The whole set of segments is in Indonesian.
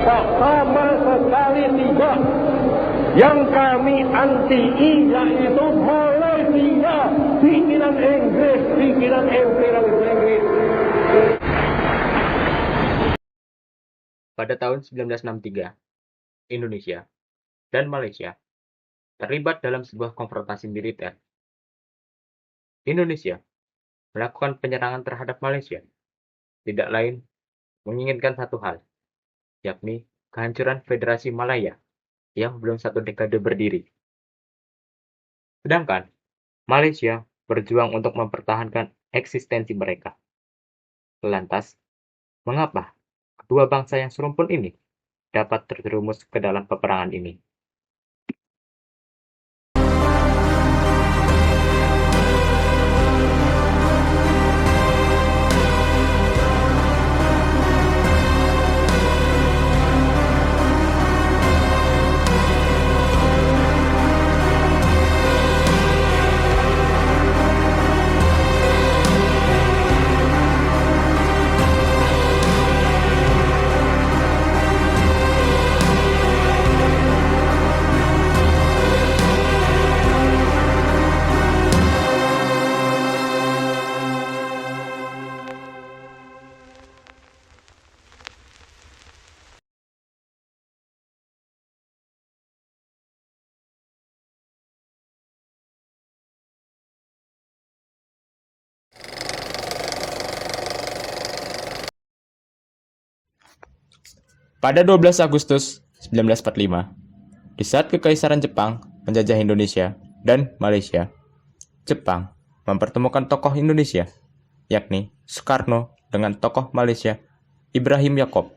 Tak sama sekali tidak. Yang kami anti-i yaitu Malaysia, pikiran Inggris, pikiran imperialis Inggris. Pada tahun 1963, Indonesia dan Malaysia terlibat dalam sebuah konfrontasi militer. Indonesia melakukan penyerangan terhadap Malaysia, tidak lain menginginkan satu hal, yakni kehancuran Federasi Malaya yang belum satu dekade berdiri. Sedangkan Malaysia berjuang untuk mempertahankan eksistensi mereka. Lantas, mengapa kedua bangsa yang serumpun ini dapat terjerumus ke dalam peperangan ini? Pada 12 Agustus 1945, di saat Kekaisaran Jepang menjajah Indonesia dan Malaysia, Jepang mempertemukan tokoh Indonesia, yakni Soekarno dengan tokoh Malaysia, Ibrahim Yaakob,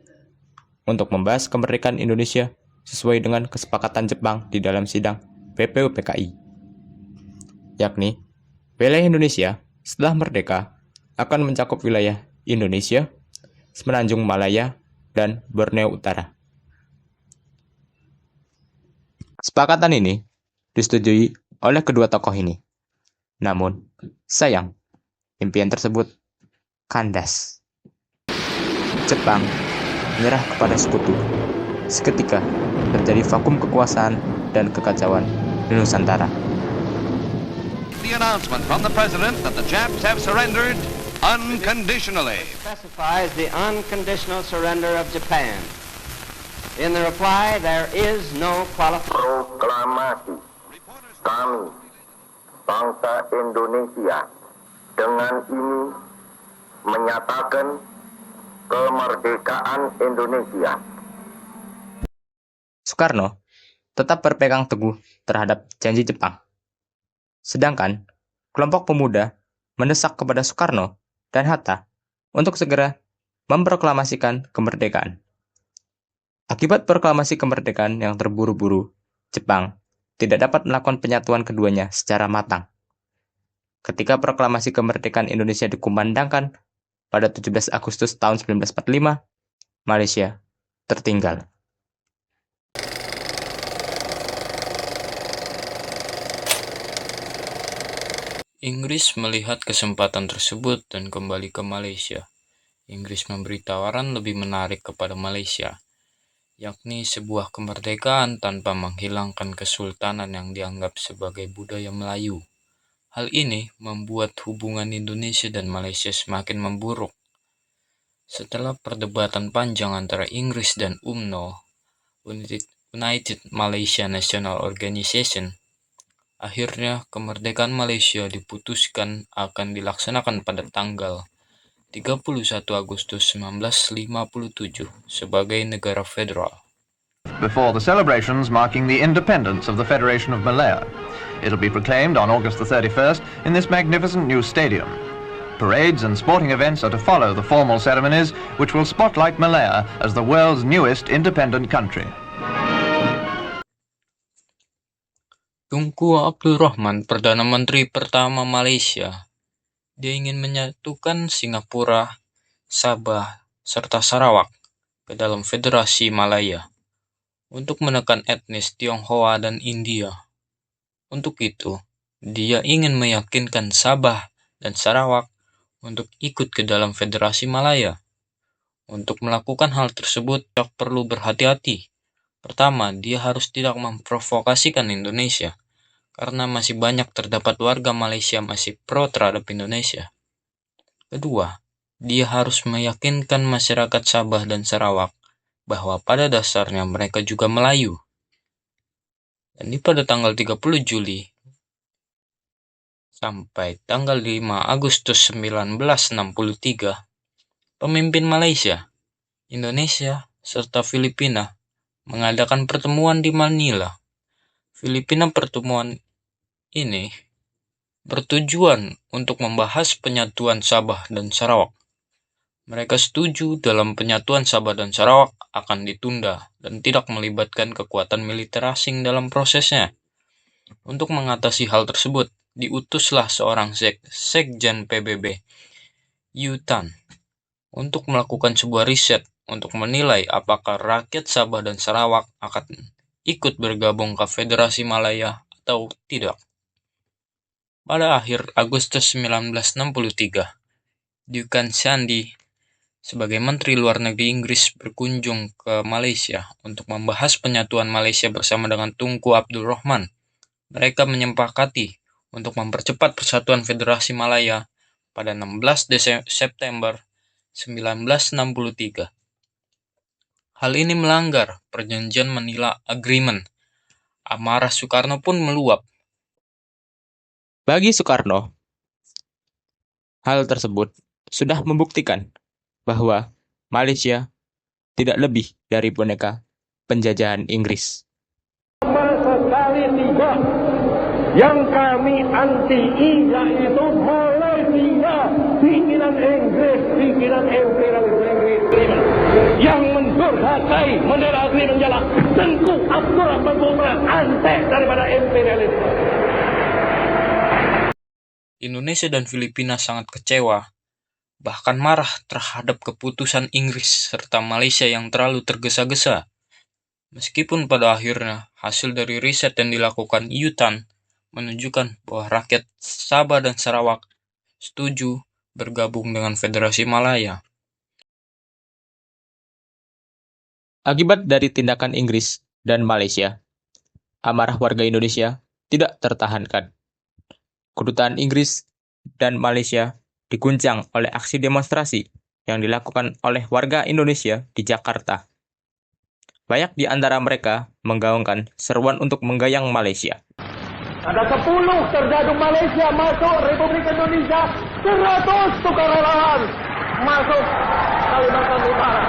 untuk membahas kemerdekaan Indonesia sesuai dengan kesepakatan Jepang di dalam sidang PPUPKI, yakni wilayah Indonesia setelah merdeka akan mencakup wilayah Indonesia, Semenanjung Malaya, dan Borneo Utara. Kesepakatan ini disetujui oleh kedua tokoh ini. Namun, sayang, impian tersebut kandas. Jepang menyerah kepada sekutu. Seketika terjadi vakum kekuasaan dan kekacauan di Nusantara. The announcement from the president that the Japs have surrendered unconditionally. Specifies the unconditional surrender of Japan. In the reply, there is no qualification. Proklamasi kami, bangsa Indonesia, dengan ini menyatakan kemerdekaan Indonesia. Soekarno tetap berpegang teguh terhadap janji Jepang. Sedangkan kelompok pemuda mendesak kepada Soekarno dan Hatta untuk segera memproklamasikan kemerdekaan. Akibat proklamasi kemerdekaan yang terburu-buru, Jepang tidak dapat melakukan penyatuan keduanya secara matang. Ketika proklamasi kemerdekaan Indonesia dikumandangkan pada 17 Agustus tahun 1945, Malaysia tertinggal. Inggris melihat kesempatan tersebut dan kembali ke Malaysia. Inggris memberi tawaran lebih menarik kepada Malaysia, yakni sebuah kemerdekaan tanpa menghilangkan kesultanan yang dianggap sebagai budaya Melayu. Hal ini membuat hubungan Indonesia dan Malaysia semakin memburuk. Setelah perdebatan panjang antara Inggris dan UMNO, United Malaysia National Organization, akhirnya kemerdekaan Malaysia diputuskan akan dilaksanakan pada tanggal 31 Agustus 1957 sebagai negara federal. Before the celebrations marking the independence of the Federation of Malaya. It'll be proclaimed on August the 31st in this magnificent new stadium. Parades and sporting events are to follow the formal ceremonies, which will spotlight Malaya as the world's newest independent country. Tunku Abdul Rahman, Perdana Menteri pertama Malaysia, dia ingin menyatukan Singapura, Sabah, serta Sarawak ke dalam Federasi Malaya untuk menekan etnis Tionghoa dan India. Untuk itu, dia ingin meyakinkan Sabah dan Sarawak untuk ikut ke dalam Federasi Malaya. Untuk melakukan hal tersebut, perlu berhati-hati. Pertama, dia harus tidak memprovokasikan Indonesia, karena masih banyak terdapat warga Malaysia masih pro terhadap Indonesia. Kedua, dia harus meyakinkan masyarakat Sabah dan Sarawak bahwa pada dasarnya mereka juga Melayu. Dan pada tanggal 30 Juli sampai tanggal 5 Agustus 1963, pemimpin Malaysia, Indonesia, serta Filipina mengadakan pertemuan di Manila. Pertemuan ini bertujuan untuk membahas penyatuan Sabah dan Sarawak. Mereka setuju dalam penyatuan Sabah dan Sarawak akan ditunda dan tidak melibatkan kekuatan militer asing dalam prosesnya. Untuk mengatasi hal tersebut, diutuslah seorang sekjen PBB, U Tan, untuk melakukan sebuah riset untuk menilai apakah rakyat Sabah dan Sarawak akan ikut bergabung ke Federasi Malaya atau tidak. Pada akhir Agustus 1963, Dukan Sandi sebagai Menteri Luar Negeri Inggris berkunjung ke Malaysia untuk membahas penyatuan Malaysia bersama dengan Tunku Abdul Rahman. Mereka menyepakati untuk mempercepat persatuan Federasi Malaya pada 16 September 1963. Hal ini melanggar perjanjian Manila Agreement. Amarah Soekarno pun meluap. Bagi Soekarno, hal tersebut sudah membuktikan bahwa Malaysia tidak lebih dari boneka penjajahan Inggris. Sama sekali tidak. Yang kami anti-I yaitu Malaysia, pikiran Inggris, pikiran imperialis Inggris. Yang mendurhakai Manila Agreement menjala Tengku Abdul Rahman Bumrah, antek daripada imperialis. Indonesia dan Filipina sangat kecewa, bahkan marah terhadap keputusan Inggris serta Malaysia yang terlalu tergesa-gesa. Meskipun pada akhirnya hasil dari riset yang dilakukan U Tan menunjukkan bahwa rakyat Sabah dan Sarawak setuju bergabung dengan Federasi Malaya. Akibat dari tindakan Inggris dan Malaysia, amarah warga Indonesia tidak tertahankan. Kedutaan Inggris dan Malaysia diguncang oleh aksi demonstrasi yang dilakukan oleh warga Indonesia di Jakarta. Banyak di antara mereka menggaungkan seruan untuk menggayang Malaysia. Ada 10 terjadung Malaysia masuk Republik Indonesia, 100 sukarelawan masuk Kalimantan Utara.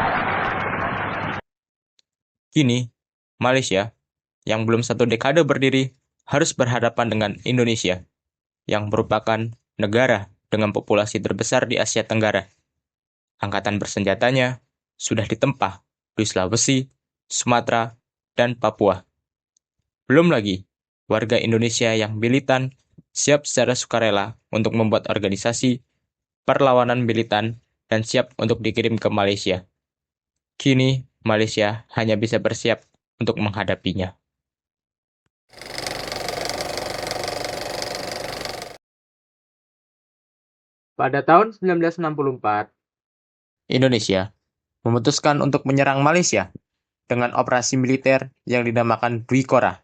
Kini, Malaysia yang belum satu dekade berdiri harus berhadapan dengan Indonesia yang merupakan negara dengan populasi terbesar di Asia Tenggara. Angkatan bersenjatanya sudah ditempa di Sulawesi, Sumatera, dan Papua. Belum lagi warga Indonesia yang militan siap secara sukarela untuk membuat organisasi perlawanan militan dan siap untuk dikirim ke Malaysia. Kini, Malaysia hanya bisa bersiap untuk menghadapinya. Pada tahun 1964, Indonesia memutuskan untuk menyerang Malaysia dengan operasi militer yang dinamakan Dwi Korah.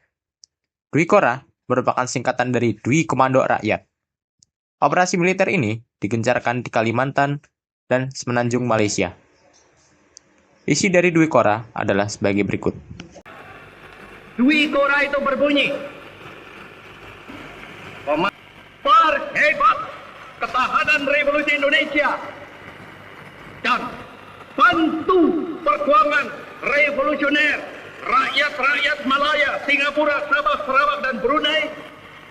Dwi Korah merupakan singkatan dari Dwi Komando Rakyat. Operasi militer ini digencarkan di Kalimantan dan Semenanjung Malaysia. Isi dari Dwi Korah adalah sebagai berikut. Dwi Korah itu berbunyi, perhebat ketahanan Revolusi Indonesia dan bantu perjuangan revolusioner rakyat-rakyat Malaya, Singapura, Sabah, Sarawak, dan Brunei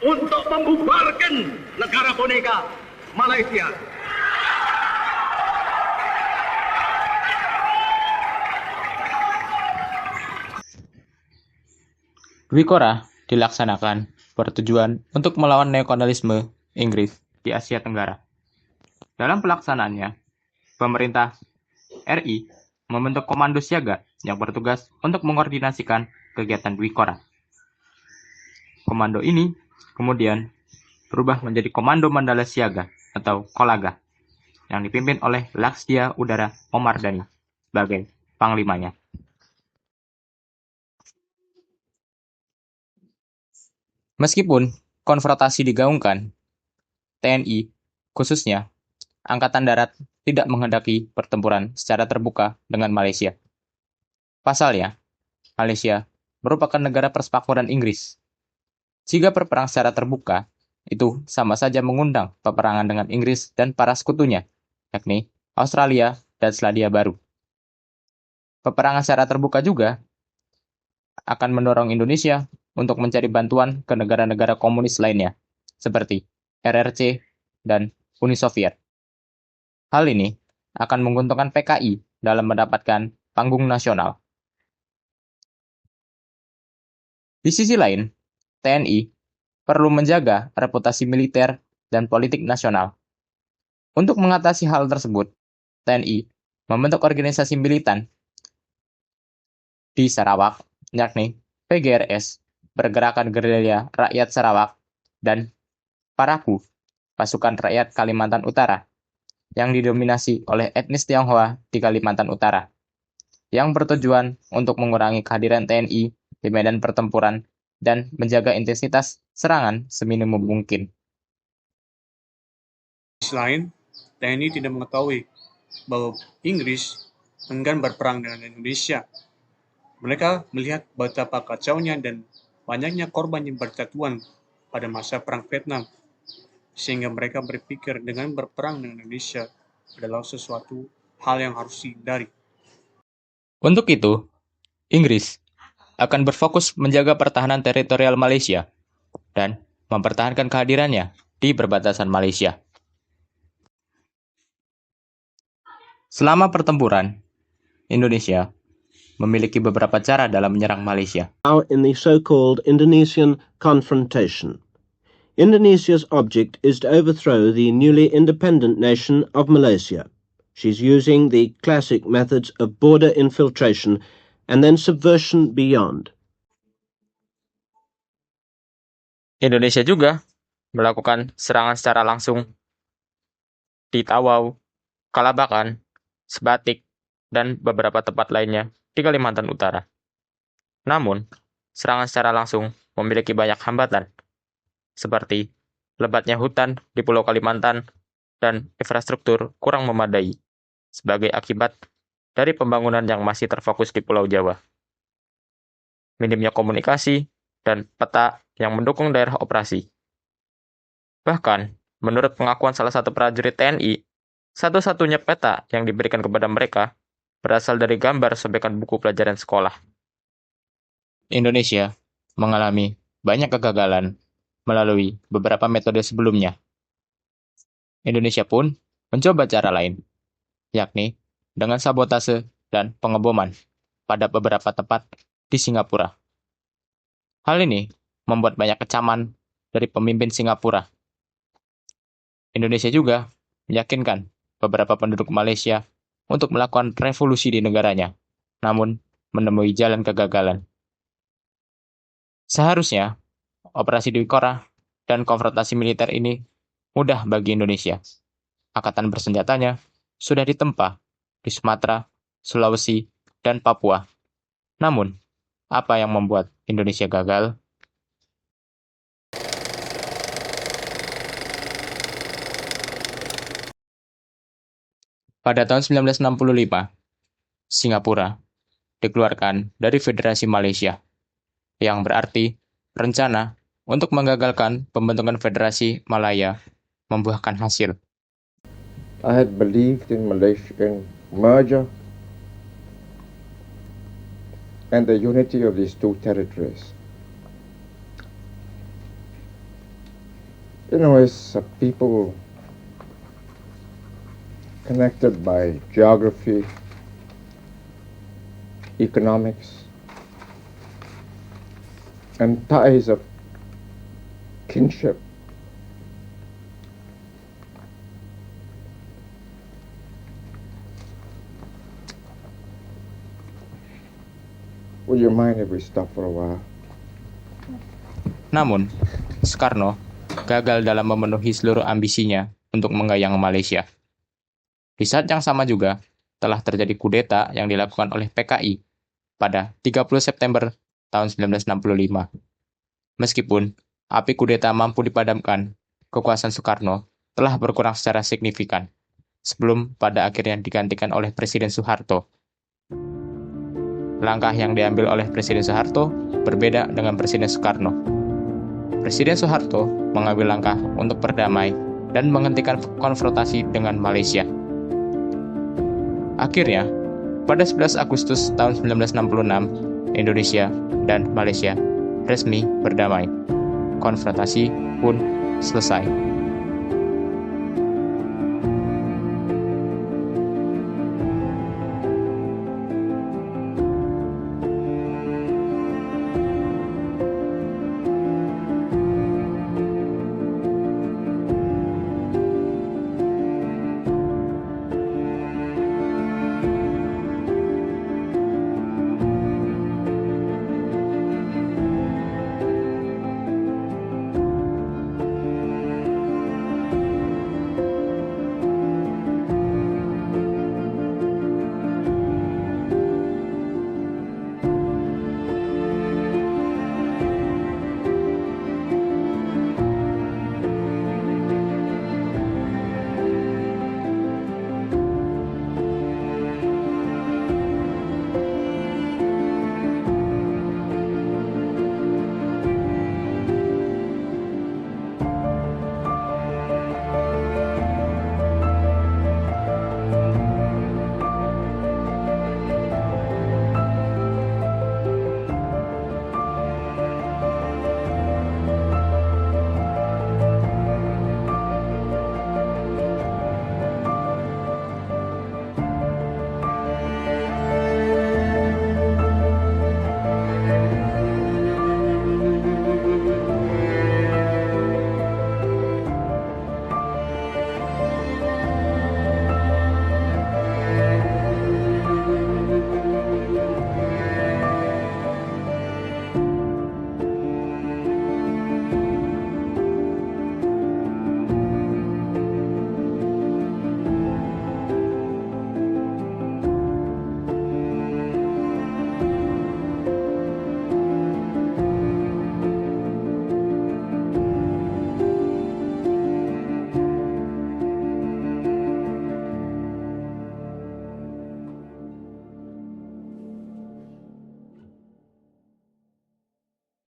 untuk membubarkan negara boneka Malaysia. Dwi Korah dilaksanakan bertujuan untuk melawan neokolonialisme Inggris di Asia Tenggara. Dalam pelaksanaannya, pemerintah RI membentuk komando siaga yang bertugas untuk mengkoordinasikan kegiatan Dwi Korah. Komando ini kemudian berubah menjadi Komando Mandala Siaga atau Kolaga yang dipimpin oleh Laksdia Udara Omar Dhani. sebagai panglimanya. Meskipun konfrontasi digaungkan, TNI, khususnya Angkatan Darat, tidak menghendaki pertempuran secara terbuka dengan Malaysia. Pasalnya, Malaysia merupakan negara persemakmuran Inggris. Jika berperang secara terbuka, itu sama saja mengundang peperangan dengan Inggris dan para sekutunya, yakni Australia dan Selandia Baru. Peperangan secara terbuka juga akan mendorong Indonesia untuk mencari bantuan ke negara-negara komunis lainnya, seperti RRC dan Uni Soviet. Hal ini akan menguntungkan PKI dalam mendapatkan panggung nasional. Di sisi lain, TNI perlu menjaga reputasi militer dan politik nasional. Untuk mengatasi hal tersebut, TNI membentuk organisasi militan di Sarawak, yakni PGRS, Pergerakan Gerilya Rakyat Sarawak, dan Paraku, Pasukan Rakyat Kalimantan Utara, yang didominasi oleh etnis Tionghoa di Kalimantan Utara, yang bertujuan untuk mengurangi kehadiran TNI di medan pertempuran dan menjaga intensitas serangan seminimum mungkin. Di sisi lain, TNI tidak mengetahui bahwa Inggris enggan berperang dengan Indonesia. Mereka melihat betapa kacaunya dan banyaknya korban yang berjatuhan pada masa Perang Vietnam, sehingga mereka berpikir dengan berperang dengan Indonesia adalah sesuatu hal yang harus dihindari. Untuk itu, Inggris akan berfokus menjaga pertahanan teritorial Malaysia dan mempertahankan kehadirannya di perbatasan Malaysia. Selama pertempuran, Indonesia memiliki beberapa cara dalam menyerang Malaysia. Now in the so-called Indonesian confrontation. Indonesia's object is to overthrow the newly independent nation of Malaysia. She's using the classic methods of border infiltration and then subversion beyond. Indonesia juga melakukan serangan secara langsung di Tawau, Kalabakan, Sebatik, dan beberapa tempat lainnya di Kalimantan Utara. Namun, serangan secara langsung memiliki banyak hambatan, seperti lebatnya hutan di Pulau Kalimantan dan infrastruktur kurang memadai, sebagai akibat dari pembangunan yang masih terfokus di Pulau Jawa. Minimnya komunikasi dan peta yang mendukung daerah operasi. Bahkan, menurut pengakuan salah satu prajurit TNI, satu-satunya peta yang diberikan kepada mereka berasal dari gambar sobekan buku pelajaran sekolah. Indonesia mengalami banyak kegagalan melalui beberapa metode sebelumnya. Indonesia pun mencoba cara lain, yakni dengan sabotase dan pengeboman pada beberapa tempat di Singapura. Hal ini membuat banyak kecaman dari pemimpin Singapura. Indonesia juga meyakinkan beberapa penduduk Malaysia untuk melakukan revolusi di negaranya, namun menemui jalan kegagalan. Seharusnya, operasi Dwi Korah dan konfrontasi militer ini mudah bagi Indonesia. Angkatan bersenjatanya sudah ditempa di Sumatera, Sulawesi, dan Papua. Namun, apa yang membuat Indonesia gagal? Pada tahun 1965, Singapura dikeluarkan dari Federasi Malaysia, yang berarti rencana untuk menggagalkan pembentukan Federasi Malaya membuahkan hasil. I had believed in Malaysian merger and the unity of these two territories. You know, as a people connected by geography, economics, and ties of kinship, would you mind if we stop for a while? Namun, Soekarno gagal dalam memenuhi seluruh ambisinya untuk menggayang Malaysia. Di saat yang sama juga, telah terjadi kudeta yang dilakukan oleh PKI pada 30 September tahun 1965. Meskipun api kudeta mampu dipadamkan, kekuasaan Soekarno telah berkurang secara signifikan sebelum pada akhirnya digantikan oleh Presiden Soeharto. Langkah yang diambil oleh Presiden Soeharto berbeda dengan Presiden Soekarno. Presiden Soeharto mengambil langkah untuk berdamai dan menghentikan konfrontasi dengan Malaysia. Akhirnya, pada 11 Agustus tahun 1966, Indonesia dan Malaysia resmi berdamai. Konfrontasi pun selesai.